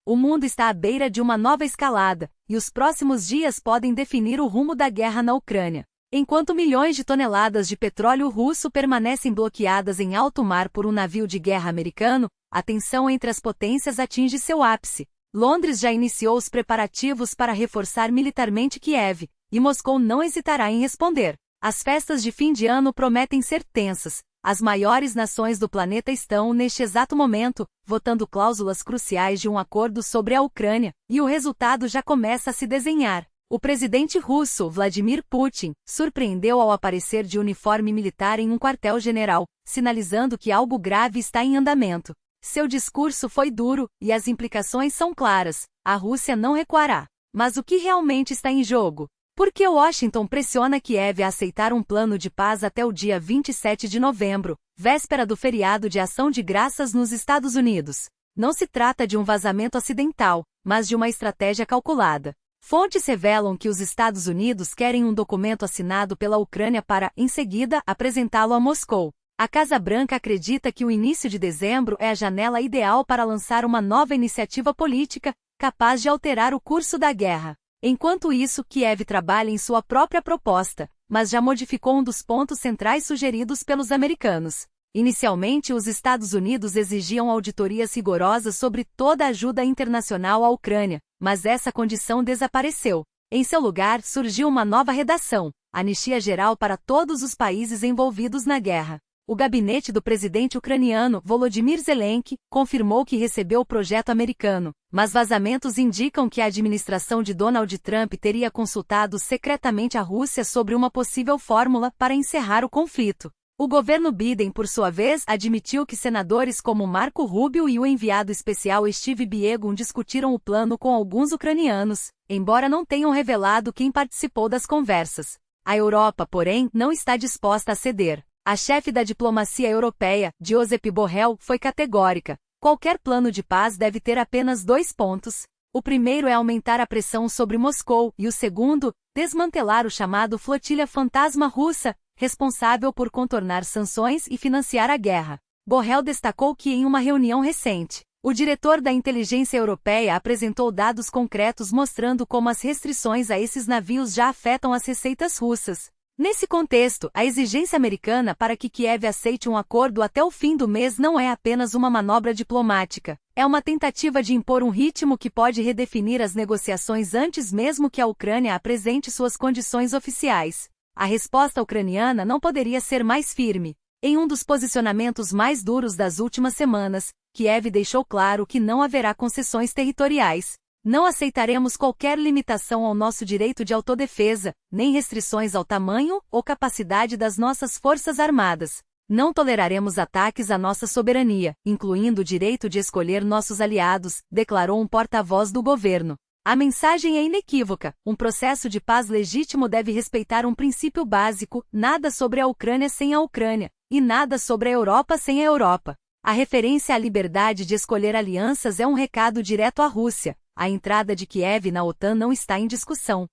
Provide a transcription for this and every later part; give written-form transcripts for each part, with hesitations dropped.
O mundo está à beira de uma nova escalada, e os próximos dias podem definir o rumo da guerra na Ucrânia. Enquanto milhões de toneladas de petróleo russo permanecem bloqueadas em alto mar por um navio de guerra americano, a tensão entre as potências atinge seu ápice. Londres já iniciou os preparativos para reforçar militarmente Kiev, e Moscou não hesitará em responder. As festas de fim de ano prometem ser tensas. As maiores nações do planeta estão, neste exato momento, votando cláusulas cruciais de um acordo sobre a Ucrânia, e o resultado já começa a se desenhar. O presidente russo, Vladimir Putin, surpreendeu ao aparecer de uniforme militar em um quartel-general, sinalizando que algo grave está em andamento. Seu discurso foi duro, e as implicações são claras. A Rússia não recuará. Mas o que realmente está em jogo? Por que Washington pressiona Kiev a aceitar um plano de paz até o dia 27 de novembro, véspera do feriado de Ação de Graças nos Estados Unidos? Não se trata de um vazamento acidental, mas de uma estratégia calculada. Fontes revelam que os Estados Unidos querem um documento assinado pela Ucrânia para, em seguida, apresentá-lo a Moscou. A Casa Branca acredita que o início de dezembro é a janela ideal para lançar uma nova iniciativa política, capaz de alterar o curso da guerra. Enquanto isso, Kiev trabalha em sua própria proposta, mas já modificou um dos pontos centrais sugeridos pelos americanos. Inicialmente, os Estados Unidos exigiam auditorias rigorosas sobre toda a ajuda internacional à Ucrânia, mas essa condição desapareceu. Em seu lugar, surgiu uma nova redação: anistia geral para todos os países envolvidos na guerra. O gabinete do presidente ucraniano, Volodymyr Zelensky, confirmou que recebeu o projeto americano, mas vazamentos indicam que a administração de Donald Trump teria consultado secretamente a Rússia sobre uma possível fórmula para encerrar o conflito. O governo Biden, por sua vez, admitiu que senadores como Marco Rubio e o enviado especial Steve Biegun discutiram o plano com alguns ucranianos, embora não tenham revelado quem participou das conversas. A Europa, porém, não está disposta a ceder. A chefe da diplomacia europeia, Josep Borrell, foi categórica. Qualquer plano de paz deve ter apenas 2 pontos. O primeiro é aumentar a pressão sobre Moscou, e o segundo, desmantelar o chamado Flotilha Fantasma Russa, responsável por contornar sanções e financiar a guerra. Borrell destacou que em uma reunião recente, o diretor da inteligência europeia apresentou dados concretos mostrando como as restrições a esses navios já afetam as receitas russas. Nesse contexto, a exigência americana para que Kiev aceite um acordo até o fim do mês não é apenas uma manobra diplomática, é uma tentativa de impor um ritmo que pode redefinir as negociações antes mesmo que a Ucrânia apresente suas condições oficiais. A resposta ucraniana não poderia ser mais firme. Em um dos posicionamentos mais duros das últimas semanas, Kiev deixou claro que não haverá concessões territoriais. Não aceitaremos qualquer limitação ao nosso direito de autodefesa, nem restrições ao tamanho ou capacidade das nossas forças armadas. Não toleraremos ataques à nossa soberania, incluindo o direito de escolher nossos aliados, declarou um porta-voz do governo. A mensagem é inequívoca: um processo de paz legítimo deve respeitar um princípio básico: nada sobre a Ucrânia sem a Ucrânia, e nada sobre a Europa sem a Europa. A referência à liberdade de escolher alianças é um recado direto à Rússia. A entrada de Kiev na OTAN não está em discussão.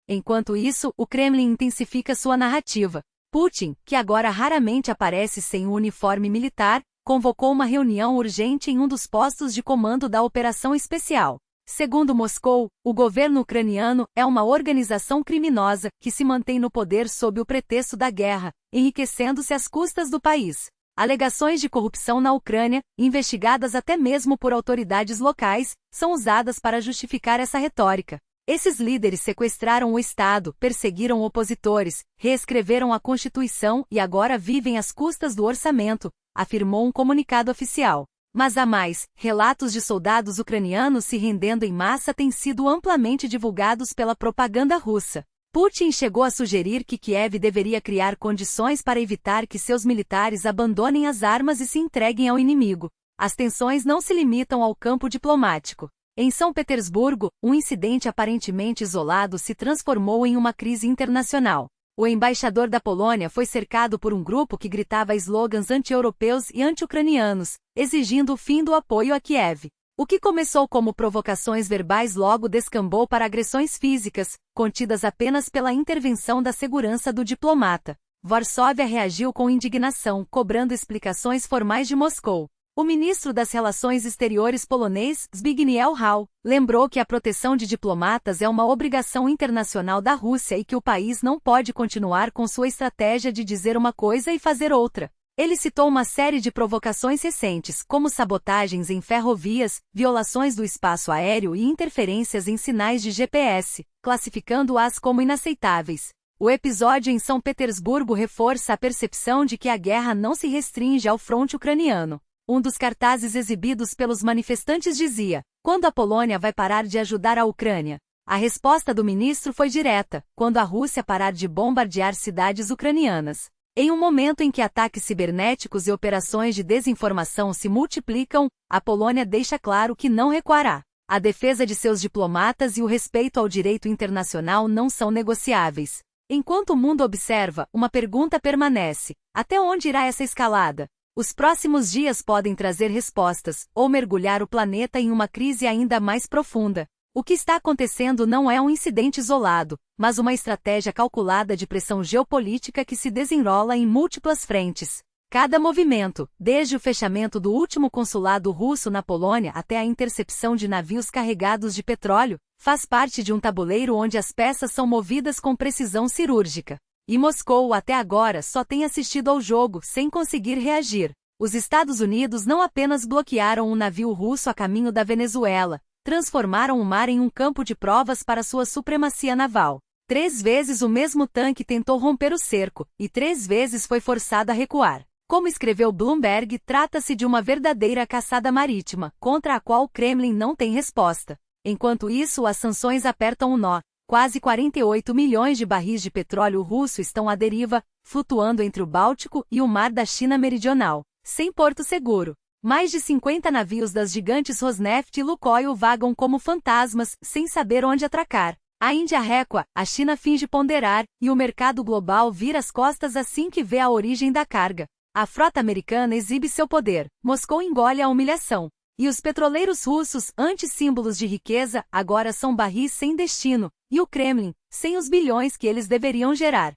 Enquanto isso, o Kremlin intensifica sua narrativa. Putin, que agora raramente aparece sem o uniforme militar, convocou uma reunião urgente em um dos postos de comando da operação especial. Segundo Moscou, o governo ucraniano é uma organização criminosa que se mantém no poder sob o pretexto da guerra, enriquecendo-se às custas do país. Alegações de corrupção na Ucrânia, investigadas até mesmo por autoridades locais, são usadas para justificar essa retórica. Esses líderes sequestraram o Estado, perseguiram opositores, reescreveram a Constituição e agora vivem às custas do orçamento, afirmou um comunicado oficial. Mas há mais: relatos de soldados ucranianos se rendendo em massa têm sido amplamente divulgados pela propaganda russa. Putin chegou a sugerir que Kiev deveria criar condições para evitar que seus militares abandonem as armas e se entreguem ao inimigo. As tensões não se limitam ao campo diplomático. Em São Petersburgo, um incidente aparentemente isolado se transformou em uma crise internacional. O embaixador da Polônia foi cercado por um grupo que gritava slogans anti-europeus e anti-ucranianos, exigindo o fim do apoio a Kiev. O que começou como provocações verbais logo descambou para agressões físicas, contidas apenas pela intervenção da segurança do diplomata. Varsóvia reagiu com indignação, cobrando explicações formais de Moscou. O ministro das Relações Exteriores polonês, Zbigniew Hall, lembrou que a proteção de diplomatas é uma obrigação internacional da Rússia e que o país não pode continuar com sua estratégia de dizer uma coisa e fazer outra. Ele citou uma série de provocações recentes, como sabotagens em ferrovias, violações do espaço aéreo e interferências em sinais de GPS, classificando-as como inaceitáveis. O episódio em São Petersburgo reforça a percepção de que a guerra não se restringe ao fronte ucraniano. Um dos cartazes exibidos pelos manifestantes dizia: "Quando a Polônia vai parar de ajudar a Ucrânia?" A resposta do ministro foi direta: "Quando a Rússia parar de bombardear cidades ucranianas." Em um momento em que ataques cibernéticos e operações de desinformação se multiplicam, a Polônia deixa claro que não recuará. A defesa de seus diplomatas e o respeito ao direito internacional não são negociáveis. Enquanto o mundo observa, uma pergunta permanece: até onde irá essa escalada? Os próximos dias podem trazer respostas, ou mergulhar o planeta em uma crise ainda mais profunda. O que está acontecendo não é um incidente isolado, mas uma estratégia calculada de pressão geopolítica que se desenrola em múltiplas frentes. Cada movimento, desde o fechamento do último consulado russo na Polônia até a intercepção de navios carregados de petróleo, faz parte de um tabuleiro onde as peças são movidas com precisão cirúrgica. E Moscou até agora só tem assistido ao jogo sem conseguir reagir. Os Estados Unidos não apenas bloquearam um navio russo a caminho da Venezuela, transformaram o mar em um campo de provas para sua supremacia naval. 3 vezes o mesmo tanque tentou romper o cerco, e 3 vezes foi forçado a recuar. Como escreveu Bloomberg, trata-se de uma verdadeira caçada marítima, contra a qual o Kremlin não tem resposta. Enquanto isso, as sanções apertam o nó. Quase 48 milhões de barris de petróleo russo estão à deriva, flutuando entre o Báltico e o Mar da China Meridional, sem porto seguro. Mais de 50 navios das gigantes Rosneft e Lukoil vagam como fantasmas, sem saber onde atracar. A Índia recua, a China finge ponderar, e o mercado global vira as costas assim que vê a origem da carga. A frota americana exibe seu poder, Moscou engole a humilhação. E os petroleiros russos, antes símbolos de riqueza, agora são barris sem destino, e o Kremlin, sem os bilhões que eles deveriam gerar.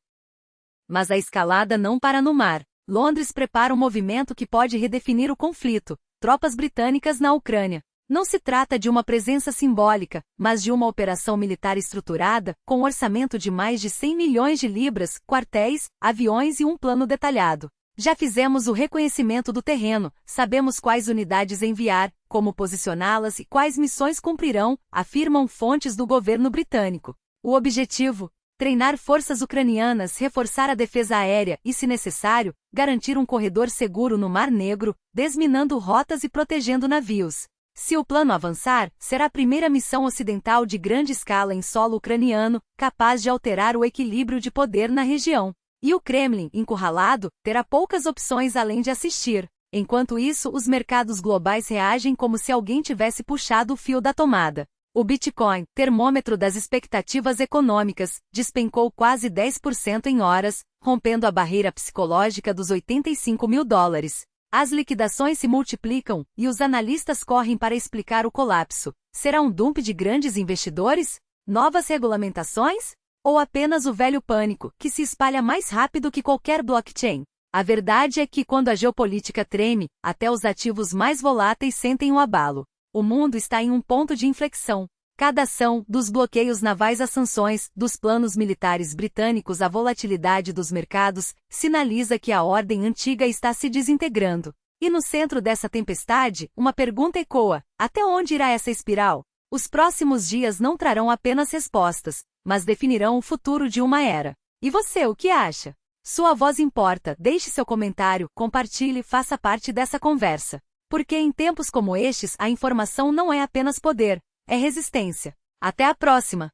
Mas a escalada não para no mar. Londres prepara um movimento que pode redefinir o conflito: tropas britânicas na Ucrânia. Não se trata de uma presença simbólica, mas de uma operação militar estruturada, com um orçamento de mais de 100 milhões de libras, quartéis, aviões e um plano detalhado. Já fizemos o reconhecimento do terreno, sabemos quais unidades enviar, como posicioná-las e quais missões cumprirão, afirmam fontes do governo britânico. O objetivo? Treinar forças ucranianas, reforçar a defesa aérea e, se necessário, garantir um corredor seguro no Mar Negro, desminando rotas e protegendo navios. Se o plano avançar, será a primeira missão ocidental de grande escala em solo ucraniano, capaz de alterar o equilíbrio de poder na região. E o Kremlin, encurralado, terá poucas opções além de assistir. Enquanto isso, os mercados globais reagem como se alguém tivesse puxado o fio da tomada. O Bitcoin, termômetro das expectativas econômicas, despencou quase 10% em horas, rompendo a barreira psicológica dos $85.000. As liquidações se multiplicam, e os analistas correm para explicar o colapso. Será um dump de grandes investidores? Novas regulamentações? Ou apenas o velho pânico, que se espalha mais rápido que qualquer blockchain? A verdade é que quando a geopolítica treme, até os ativos mais voláteis sentem o abalo. O mundo está em um ponto de inflexão. Cada ação, dos bloqueios navais às sanções, dos planos militares britânicos à volatilidade dos mercados, sinaliza que a ordem antiga está se desintegrando. E no centro dessa tempestade, uma pergunta ecoa: até onde irá essa espiral? Os próximos dias não trarão apenas respostas, mas definirão o futuro de uma era. E você, o que acha? Sua voz importa, deixe seu comentário, compartilhe e faça parte dessa conversa. Porque em tempos como estes a informação não é apenas poder, é resistência. Até a próxima!